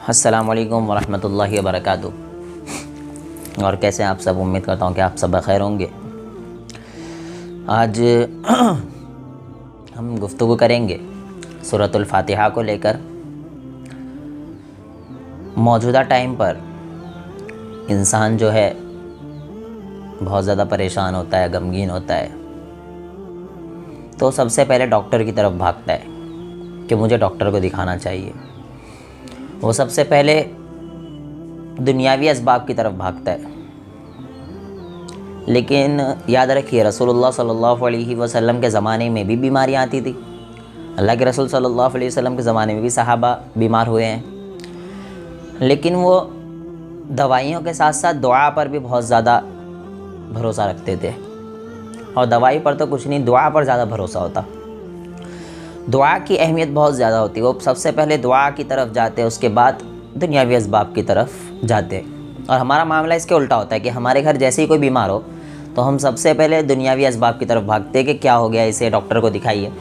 अस्सलामु अलैकुम वरहमतुल्लाहि वबरकातुहू। और कैसे हैं आप सब? उम्मीद करता हूँ कि आप सब बखैर होंगे। आज हम गुफ्तगू करेंगे सूरतुल फातिहा को लेकर। मौजूदा टाइम पर इंसान जो है बहुत ज़्यादा परेशान होता है, गमगीन होता है, तो सबसे पहले डॉक्टर की तरफ भागता है कि मुझे डॉक्टर को दिखाना चाहिए। वो सबसे पहले दुनियावी असबाब की तरफ भागता है। लेकिन याद रखिए, रसूलुल्लाह सल्लल्लाहु अलैहि वसल्लम के ज़माने में भी बीमारियाँ आती थी। अल्लाह के रसूल सल्लल्लाहु अलैहि वसल्लम के ज़माने में भी सहाबा बीमार हुए हैं, लेकिन वो दवाइयों के साथ साथ दुआ पर भी बहुत ज़्यादा भरोसा रखते थे। और दवाई पर तो कुछ नहीं, दुआ पर ज़्यादा भरोसा होता। दुआ की अहमियत बहुत ज़्यादा होती है। वो सबसे पहले दुआ की तरफ जाते हैं, उसके बाद दुनियावी असबाब की तरफ जाते हैं। और हमारा मामला इसके उल्टा होता है कि हमारे घर जैसे ही कोई बीमार हो तो हम सबसे पहले दुनियावी असबाब की तरफ भागते हैं कि क्या हो गया इसे, डॉक्टर को दिखाइए।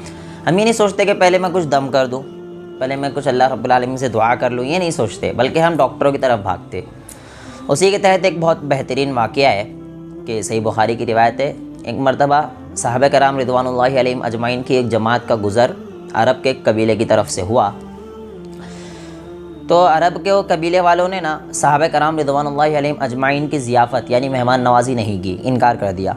हम ये नहीं सोचते कि पहले मैं कुछ दम कर दूँ, पहले मैं कुछ अल्लाह रब्बुल आलमीन से दुआ कर लूँ, ये नहीं सोचते, बल्कि हम डॉक्टरों की तरफ भागते। उसी के तहत एक बहुत बेहतरीन वाक़या है कि सही बुखारी की रिवायत है। एक मरतबा सहाबा कराम रिदवानुल्लाहि अलैहिम अजमाइन की एक जमात का गुज़र अरब के कबीले की तरफ से हुआ। तो अरब के वो कबीले वालों ने ना सहाबा कराम रिदवानुल्लाहि अलैहिम अजमाइन की ज़ियाफ़त यानी मेहमान नवाजी नहीं की, इनकार कर दिया।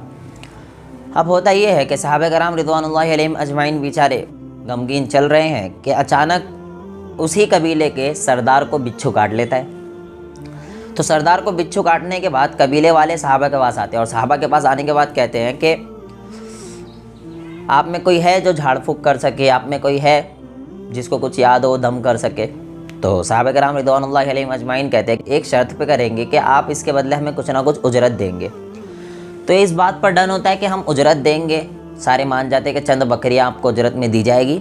अब होता ये है कि सहाबा कराम रिदवानुल्लाहि अलैहिम अजमाइन बेचारे गमगीन चल रहे हैं कि अचानक उसी कबीले के सरदार को बिच्छू काट लेता है। तो सरदार को बिच्छू काटने के बाद कबीले वाले सहाबा के पास आते हैं, और सहाबा के पास आने के बाद कहते हैं कि आप में कोई है जो झाड़ फूँक कर सके, आप में कोई है जिसको कुछ याद हो, दम कर सके। तो सहाबा कराम रिदवानुल्लाहि अलैहिम अजमाइन कहते हैं कि एक शर्त पे करेंगे कि आप इसके बदले हमें कुछ ना कुछ उजरत देंगे। तो इस बात पर डन होता है कि हम उजरत देंगे। सारे मान जाते हैं कि चंद बकरियाँ आपको उजरत में दी जाएगी।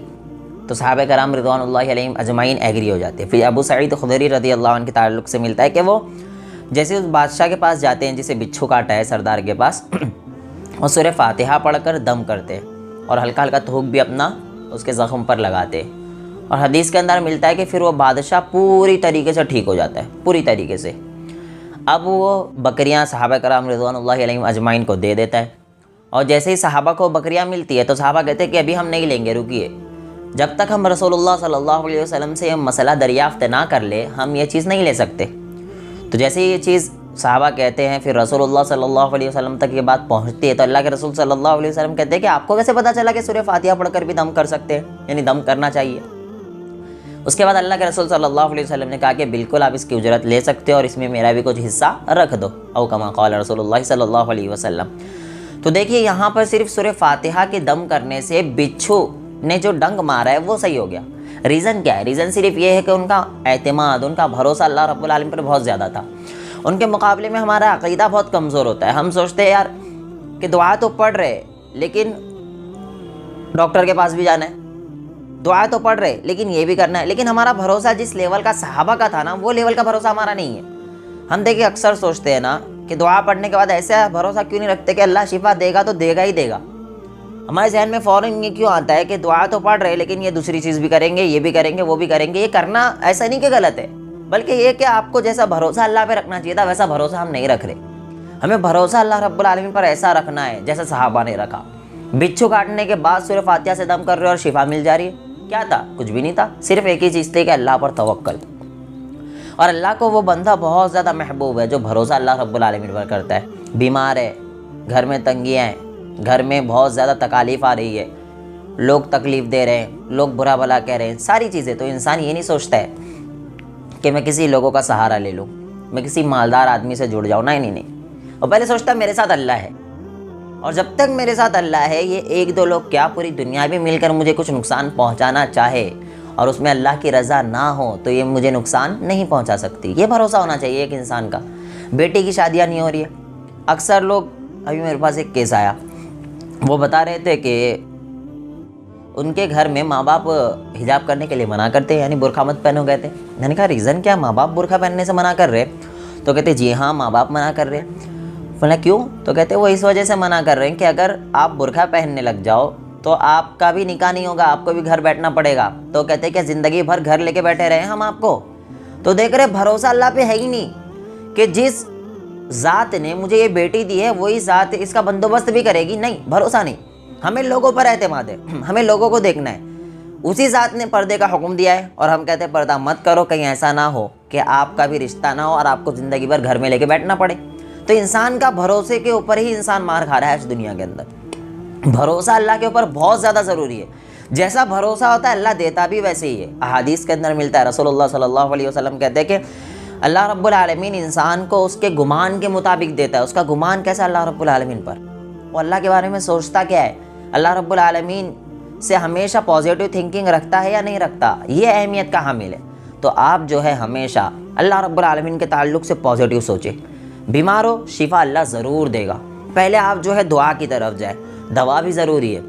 तो सहाबा कराम रिदवानुल्लाहि अलैहिम अजमाइन एग्री हो जाते हैं। फिर अबू सईद खुदरी रज़ियल्लाहु अन्हु के ताल्लुक़ से मिलता है कि वो जैसे उस बादशाह के पास जाते हैं जिसे बिच्छू काटा है, सरदार के पास, और सूरह फातिहा पढ़कर दम करते हैं और हल्का हल्का थूक भी अपना उसके ज़ख्म पर लगाते हैं। और हदीस के अंदर मिलता है कि फिर वो बादशाह पूरी तरीके से ठीक हो जाता है, पूरी तरीके से। अब वो बकरियां सहाबा कराम रिज़वानुल्लाहि अलैहिम अजमाइन को दे देता है। और जैसे ही सहाबा को बकरियां मिलती है तो सहाबा कहते हैं कि अभी हम नहीं लेंगे, रुकिए, जब तक हम रसूलुल्लाह सल्लल्लाहु अलैहि वसल्लम से मसला दरियाफ्त ना कर ले हम ये चीज़ नहीं ले सकते। तो जैसे ही ये चीज़ सहाबा कहते हैं, फिर रसूलुल्लाह सल्लल्लाहु अलैहि वसल्लम तक ये बात पहुंचती है। तो अल्लाह के रसूल सल्लल्लाहु अलैहि वसल्लम कहते हैं कि आपको कैसे पता चला कि सूरह फातिहा पढ़कर भी दम कर सकते हैं, यानी दम करना चाहिए। उसके बाद अल्लाह के रसूल सल्लल्लाहु अलैहि वसल्लम ने कहा कि बिल्कुल आप इसकी उजरत ले सकते हो और इसमें मेरा भी कुछ हिस्सा रख दो, औ कमा क़ाल रसूलुल्लाह सल्लल्लाहु अलैहि वसल्लम। तो देखिए, यहाँ पर सिर्फ सूरह फातिहा के दम करने से बिच्छू ने जो डंक मारा है वो सही हो गया। रीज़न क्या है? रीज़न सिर्फ ये है कि उनका एतमाद, उनका भरोसा अल्लाह रब्बुल आलमीन पर बहुत ज़्यादा था। उनके मुकाबले में हमारा अक़ीदा बहुत कमज़ोर होता है। हम सोचते हैं यार कि दुआ तो पढ़ रहे लेकिन डॉक्टर के पास भी जाना है, दुआ तो पढ़ रहे लेकिन ये भी करना है, लेकिन हमारा भरोसा जिस लेवल का सहाबा का था ना, वो लेवल का भरोसा हमारा नहीं है। हम देखिए अक्सर सोचते हैं ना कि दुआ पढ़ने के बाद ऐसा भरोसा क्यों नहीं रखते कि अल्लाह शिफा देगा तो देगा ही देगा। हमारे जहन में फ़ौरन ये क्यों आता है कि दुआ तो पढ़ रहे लेकिन ये दूसरी चीज़ भी करेंगे, ये भी करेंगे, वो भी करेंगे। ये करना ऐसा नहीं कि गलत है, बल्कि ये कि आपको जैसा भरोसा अल्लाह पे रखना चाहिए था वैसा भरोसा हम नहीं रख रहे। हमें भरोसा अल्लाह रब्बुल आलमीन पर ऐसा रखना है जैसा सहाबा ने रखा। बिच्छू काटने के बाद सूरह फातिहा से दम कर रहे हो और शिफा मिल जा रही है। क्या था? कुछ भी नहीं था, सिर्फ एक ही चीज़ थी कि अल्लाह पर तवक्कल। और अल्लाह को वो बंदा बहुत ज़्यादा महबूब है जो भरोसा अल्लाह रब्बुल आलमीन पर करता है। बीमार है, घर में तंगियाँ हैं, घर में बहुत ज़्यादा तकालीफ आ रही है, लोग तकलीफ़ दे रहे हैं, लोग बुरा भला कह रहे हैं, सारी चीज़ें। तो इंसान ये नहीं सोचता है कि मैं किसी लोगों का सहारा ले लूँ, मैं किसी मालदार आदमी से जुड़ जाऊँ। नहीं नहीं नहीं, और पहले सोचता है मेरे साथ अल्लाह है, और जब तक मेरे साथ अल्लाह है, ये एक दो लोग क्या पूरी दुनिया भी मिलकर मुझे कुछ नुकसान पहुँचाना चाहे और उसमें अल्लाह की रज़ा ना हो तो ये मुझे नुकसान नहीं पहुँचा सकती। ये भरोसा होना चाहिए एक इंसान का। बेटी की शादियाँ नहीं हो रही है, अक्सर लोग, अभी मेरे पास एक केस आया, वो बता रहे थे कि उनके घर में माँ बाप हिजाब करने के लिए मना करते हैं, यानी बुरखा मत पहनो कहते। मैंने कहा रीज़न क्या, माँ बाप बुरखा पहनने से मना कर रहे? तो कहते जी हाँ, माँ बाप मना कर रहे। बोला क्यों? तो कहते वो इस वजह से मना कर रहे हैं कि अगर आप बुरखा पहनने लग जाओ तो आपका भी निकाह नहीं होगा, आपको भी घर बैठना पड़ेगा। तो कहते कि ज़िंदगी भर घर लेके बैठे रहे हम आपको, तो देख रहे भरोसा अल्लाह पे है ही नहीं कि जिस ज़ात ने मुझे ये बेटी दी है वही ज़ात इसका बंदोबस्त भी करेगी, नहीं, भरोसा नहीं। हमें लोगों पर एतमाद है, हमें लोगों को देखना है। उसी ज़ात ने पर्दे का हुक्म दिया है और हम कहते हैं पर्दा मत करो, कहीं ऐसा ना हो कि आपका भी रिश्ता ना हो और आपको ज़िंदगी भर घर में लेके बैठना पड़े। तो इंसान का भरोसे के ऊपर ही इंसान मार खा रहा है इस दुनिया के अंदर। भरोसा अल्लाह के ऊपर बहुत ज़्यादा ज़रूरी है। जैसा भरोसा होता है अल्लाह देता भी वैसे ही है। अहादीस के अंदर मिलता है, रसूलुल्लाह सल्लल्लाहु अलैहि वसल्लम कहते हैं कि अल्लाह रब्बुल आलमीन इंसान को उसके गुमान के मुताबिक देता है। उसका गुमान कैसा अल्लाह रब्बुल आलमीन पर, वो अल्लाह के बारे में सोचता क्या है, अल्लाह रब्बुल आलमीन से हमेशा पॉजिटिव थिंकिंग रखता है या नहीं रखता, ये अहमियत का हामिल है। तो आप जो है हमेशा अल्लाह रब्बुल आलमीन के ताल्लुक़ से पॉजिटिव सोचें। बीमार हो, शिफा अल्लाह ज़रूर देगा। पहले आप जो है दुआ की तरफ जाए, दवा भी ज़रूरी है।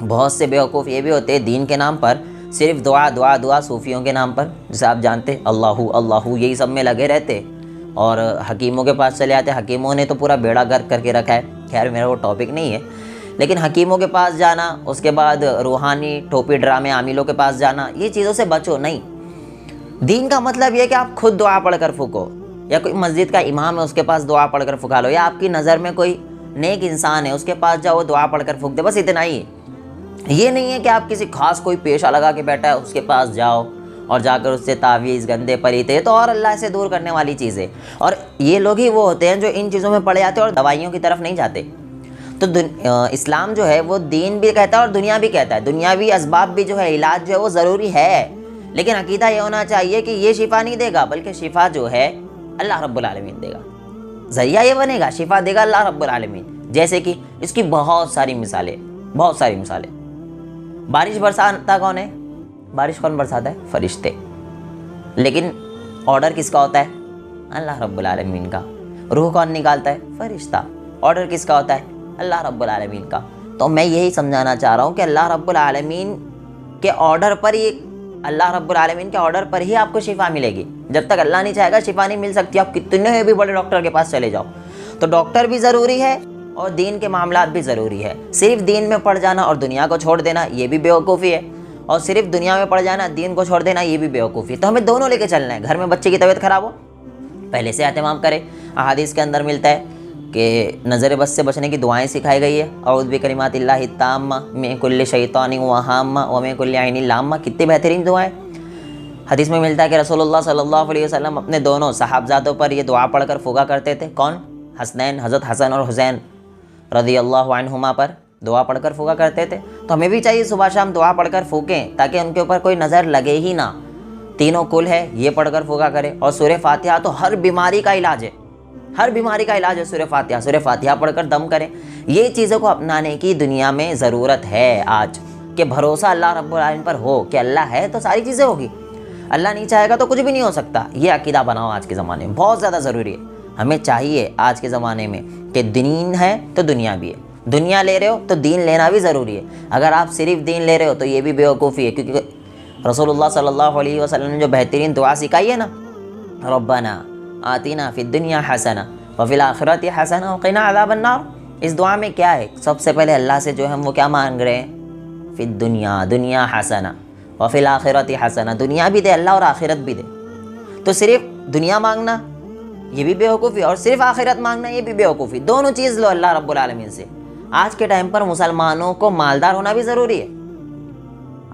बहुत से बेवकूफ़ ये भी होते हैं दीन के नाम पर सिर्फ दुआ दुआ दुआ, सूफ़ियों के नाम पर, जैसे आप जानते अल्लाहू अल्लाहू यही सब में लगे रहते और हकीमों के पास चले आते। हकीमों ने तो पूरा बेड़ा गर्क करके रखा है, खैर मेरा वो टॉपिक नहीं है। लेकिन हकीमों के पास जाना, उसके बाद रूहानी टोपी ड्रामे आमिलों के पास जाना, ये चीज़ों से बचो। नहीं, दीन का मतलब ये कि आप खुद दुआ पढ़कर फूको, या कोई मस्जिद का इमाम है उसके पास दुआ पढ़कर फुका लो, या आपकी नज़र में कोई नेक इंसान है उसके पास जाओ दुआ पढ़कर फूक दे, बस इतना ही है। ये नहीं है कि आप किसी खास कोई पेशा लगा के बैठा है उसके पास जाओ और जाकर उससे तावीज़ गंदे परीते, तो और अल्लाह से दूर करने वाली चीज़ है। और ये लोग ही वो होते हैं जो इन चीज़ों में पड़े जाते हैं और दवाइयों की तरफ नहीं जाते। तो इस्लाम जो है वो दीन भी कहता है और दुनिया भी कहता है। दुनियावी असबाब भी जो है, इलाज जो है वो ज़रूरी है, लेकिन अकीदा ये होना चाहिए कि ये शिफा नहीं देगा, बल्कि शिफा जो है अल्लाह रब्बुल आलमीन देगा। ज़रिया ये बनेगा, शिफा देगा अल्लाह रब्बुल आलमीन। जैसे कि इसकी बहुत सारी मिसालें। बारिश बरसाता कौन है? बारिश कौन बरसाता है? फरिश्ते। लेकिन ऑर्डर किसका होता है? अल्लाह रब्बुल आलमीन का। रूह कौन निकालता है? फरिश्ता। ऑर्डर किसका होता है? अल्लाह रब्बुल आलमीन का। तो मैं यही समझाना चाह रहा हूँ कि अल्लाह रब्बुल आलमीन के ऑर्डर पर ही, अल्लाह रब्बुल आलमीन के ऑर्डर पर ही आपको शिफा मिलेगी। जब तक अल्लाह नहीं चाहेगा शिफा नहीं मिल सकती। आप कितने भी बड़े डॉक्टर के पास चले जाओ। तो डॉक्टर भी ज़रूरी है और दीन के मामलात भी ज़रूरी है। सिर्फ दीन में पड़ जाना और दुनिया को छोड़ देना ये भी बेवकूफ़ी है, और सिर्फ दुनिया में पड़ जाना दीन को छोड़ देना ये भी बेवकूफ़ी है। तो हमें दोनों लेके चलना है। घर में बच्चे की तबीयत ख़राब हो, पहले से एहतमाम करें। अहादीस के अंदर मिलता है कि नज़र बस से बचने की दुआएं सिखाई गई है। औज़ु बिकलिमातिल्लाहि ताम्मा मिन कुल्लि शैतानिन व हाम्मा व मिन कुल्लि ऐनिन लाम्मा। कितनी बेहतरीन दुआएं। हदीस में मिलता है कि रसूलुल्लाह सल्लल्लाहु अलैहि वसल्लम अपने दोनों साहबजादों पर ये दुआ पढ़कर फूका करते थे। कौन? हसनैन, हज़रत हसन और हुसैन रज़ी अल्लाहु अन्हुमा पर दुआ पढ़कर फूका करते थे। तो हमें भी चाहिए सुबह शाम दुआ पढ़कर फूकें, ताकि उनके ऊपर कोई नज़र लगे ही ना। तीनों कुल है, ये पढ़कर फूका करें। और सूरह फातिहा तो हर बीमारी का इलाज है, हर बीमारी का इलाज है सूरह फातिहा। सूरह फातिहा पढ़कर दम करें। ये चीज़ों को अपनाने की दुनिया में ज़रूरत है आज, कि भरोसा अल्लाह रब्बुल आलमीन पर हो कि अल्लाह है तो सारी चीज़ें होगी, अल्लाह नहीं चाहेगा तो कुछ भी नहीं हो सकता। ये अकीदा बनाओ आज के ज़माने में, बहुत ज़्यादा ज़रूरी है। हमें चाहिए आज के ज़माने में कि दीन है तो दुनिया भी है। दुनिया ले रहे हो तो दीन लेना भी ज़रूरी है। अगर आप सिर्फ दीन ले रहे हो तो ये भी बेवकूफ़ी है, क्योंकि रसूलुल्लाह सल्लल्लाहु अलैहि वसल्लम ने जो बेहतरीन दुआ सिखाई है ना, रब्बना आतिना फिद दुनिया हसना व फिल आखिरति हसना व क़िना अज़ाबन नार। इस दुआ में क्या है? सबसे पहले अल्लाह से जो हम वो क्या मांग रहे हैं? फिद दुनिया, दुनिया हसना व फिल आखिरति हसना, दुनिया भी दे अल्लाह और आखिरत भी दे। तो सिर्फ दुनिया मांगना ये भी बेवकूफ़ी, और सिर्फ आखिरत मांगना ये भी बेवकूफ़ी। दोनों चीज़ लो अल्लाह रब्बुल आलमीन से। आज के टाइम पर मुसलमानों को मालदार होना भी ज़रूरी है,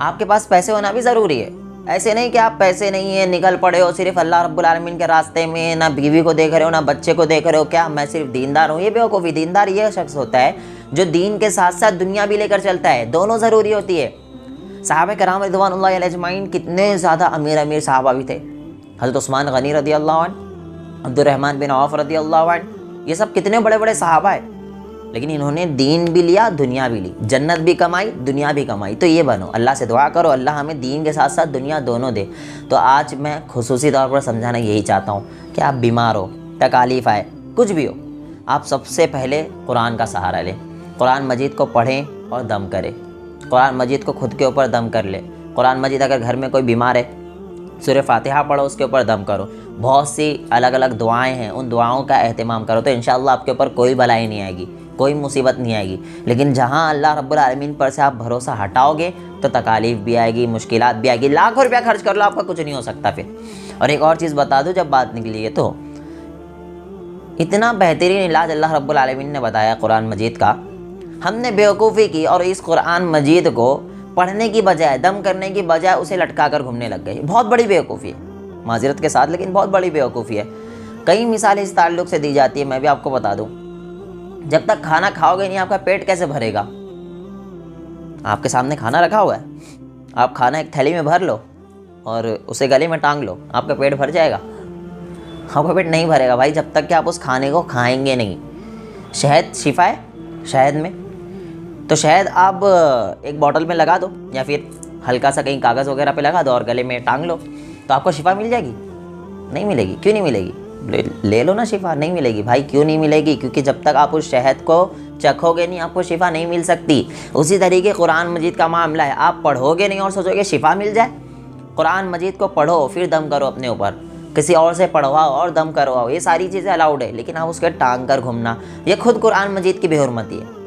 आपके पास पैसे होना भी ज़रूरी है। ऐसे नहीं कि आप पैसे नहीं है निकल पड़े हो सिर्फ अल्लाह रब्बुल आलमीन के रास्ते में, ना बीवी को देख रहे हो ना बच्चे को देख रहे हो, क्या मैं सिर्फ दीनदार हूँ, ये बेवकूफ़ी। दीनदार ये शख्स होता है जो दीन के साथ साथ दुनिया भी लेकर चलता है, दोनों ज़रूरी होती है। सहाबा कराम रिज़वानुल्लाहि अलैहिम अजमाइन कितने ज़्यादा अमीर सहाबा भी थे। हज़रत उस्मान गनी रज़ी अल्लाह अन्हु, अब्दुर्रहमान बिन औफ रज़ी अल्लाह अन्हु, ये सब कितने बड़े बड़े सहाबा है, लेकिन इन्होंने दीन भी लिया दुनिया भी ली, जन्नत भी कमाई दुनिया भी कमाई। तो ये बनो, अल्लाह से दुआ करो अल्लाह हमें दीन के साथ साथ दुनिया दोनों दे। तो आज मैं खुसूसी तौर पर समझाना यही चाहता हूँ कि आप बीमार हो, तकालीफ आए, कुछ भी हो, आप सबसे पहले कुरान का सहारा लें। कुरान मजीद को पढ़ें और दम करें। कुरान मजीद को खुद के ऊपर दम कर ले। कुरान मजीद अगर घर में कोई बीमार है, सूरह फातिहा पढ़ो, उसके ऊपर दम करो। बहुत सी अलग अलग दुआएं हैं, उन दुआओं का एहतमाम करो, तो इंशाअल्लाह आपके ऊपर कोई बलाई नहीं आएगी, कोई मुसीबत नहीं आएगी। लेकिन जहाँ अल्लाह रब्बुल आलमीन पर से आप भरोसा हटाओगे तो तकालीफ भी आएगी, मुश्किलात भी आएगी। लाखों रुपया खर्च कर लो, आपका कुछ नहीं हो सकता फिर। और एक और चीज़ बता दूँ, जब बात निकली है तो इतना बेहतरीन इलाज अल्लाह रब्बुल आलमीन ने बताया कुरान मजीद का। हमने बेवकूफ़ी की और इस कुरान मजीद को पढ़ने की बजाय, दम करने की बजाय उसे लटका कर घूमने लग गए। बहुत बड़ी बेवकूफ़ी है, माज़रत के साथ, लेकिन बहुत बड़ी बेवकूफ़ी है। कई मिसालें इस ताल्लुक़ से दी जाती है, मैं भी आपको बता दूँ। जब तक खाना खाओगे नहीं, आपका पेट कैसे भरेगा? आपके सामने खाना रखा हुआ है, आप खाना एक थैली में भर लो और उसे गले में टांग लो, आपका पेट भर जाएगा? आपका पेट नहीं भरेगा भाई, जब तक कि आप उस खाने को खाएंगे नहीं। शहद शिफा है शहद में, तो शहद आप एक बॉटल में लगा दो या फिर हल्का सा कहीं कागज़ वगैरह पे लगा दो और गले में टांग लो, तो आपको शिफा मिल जाएगी? नहीं मिलेगी। क्यों नहीं मिलेगी? ले लो ना शिफा। नहीं मिलेगी भाई। क्यों नहीं मिलेगी? क्योंकि जब तक आप उस शहद को चखोगे नहीं, आपको शिफा नहीं मिल सकती। उसी तरीके कुरान मजीद का मामला है, आप पढ़ोगे नहीं और सोचोगे शिफा मिल जाए। कुरान मजीद को पढ़ो, फिर दम करो अपने ऊपर, किसी और से पढ़वाओ और दम करवाओ, ये सारी चीज़ें अलाउड है। लेकिन आप उसके टांग कर घूमना, ये खुद कुरान मजीद की बेहुरमती है।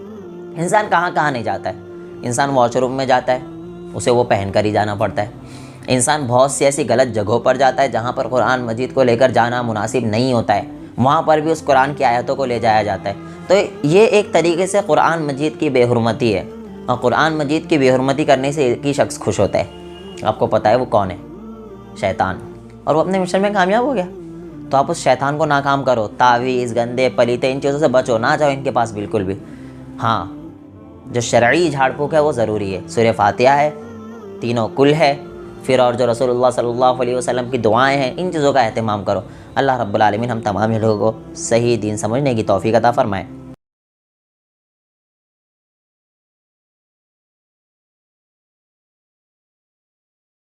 इंसान कहाँ कहाँ नहीं जाता है। इंसान वॉशरूम में जाता है, उसे वो पहन कर ही जाना पड़ता है। इंसान बहुत सी ऐसी गलत जगहों पर जाता है जहाँ पर कुरान मजीद को लेकर जाना मुनासिब नहीं होता है, वहाँ पर भी उस कुरान की आयतों को ले जाया जाता है। तो ये एक तरीके से कुरान मजीद की बेहुरमती है। और कुरान मजीद की बेहुरमती करने से एक ही शख्स खुश होता है, आपको पता है वो कौन है? शैतान। और वो अपने मिशन में कामयाब हो गया। तो आप उस शैतान को नाकाम करो। तावीज़, गंदे, पलीते, इन चीज़ों से बचो, ना जाओ इनके पास बिल्कुल भी। हाँ, जो शरई झाड़ फूक है वो ज़रूरी है। सूरह फातिहा है, तीनों कुल है, फिर और जो रसूलुल्लाह सल्लल्लाहु अलैहि वसल्लम की दुआएं हैं, इन चीज़ों का एहतमाम करो। अल्लाह रब्बुल आलमीन हम तमाम लोगों को सही दीन समझने की तौफीक अता फरमाए।